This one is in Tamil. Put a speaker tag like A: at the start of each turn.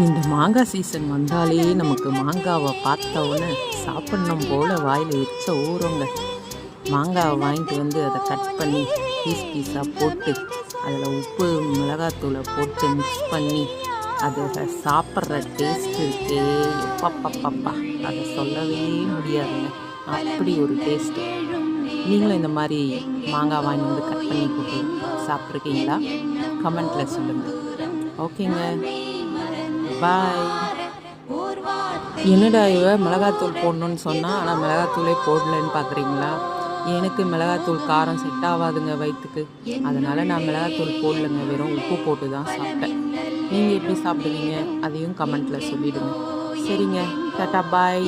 A: இந்த மாங்காய் சீசன் வந்தாலே நமக்கு மாங்காவை பார்த்த உடனே சாப்பிடணும் போல் வாயில் எச்ச ஊறுங்க. மாங்காவை வாங்கிட்டு வந்து அதை கட் பண்ணி பீஸாக போட்டு அதில் உப்பு மிளகாத்தூளை போட்டு மிக்ஸ் பண்ணி அதை சாப்பிட்ற டேஸ்ட் இருக்கே எப்பப்பப்பப்பா, அதை சொல்லவே முடியாதுங்க. அப்படி ஒரு டேஸ்ட்டு. நீங்களும் இந்த மாதிரி மாங்காய் வாங்கி வந்து கட் பண்ணி போட்டு சாப்பிட்ருக்கீங்களா? கமெண்ட்டில் சொல்லுங்கள். ஓகேங்க, பாய். என்னடா இவ மிளகாத்தூள் போடணுன்னு சொன்னால் ஆனால் மிளகாத்தூளே போடலன்னு பார்க்குறீங்களா? எனக்கு மிளகாத்தூள் காரம் செட் ஆகாதுங்க வயிற்றுக்கு. அதனால் நான் மிளகாத்தூள் போடலைங்க, வெறும் உப்பு போட்டு தான் சாப்பிட்டேன். நீங்கள் எப்படி சாப்பிடுவீங்க அதையும் கமெண்ட்டில் சொல்லிவிடுங்க. சரிங்க, டாட்டா, பாய்.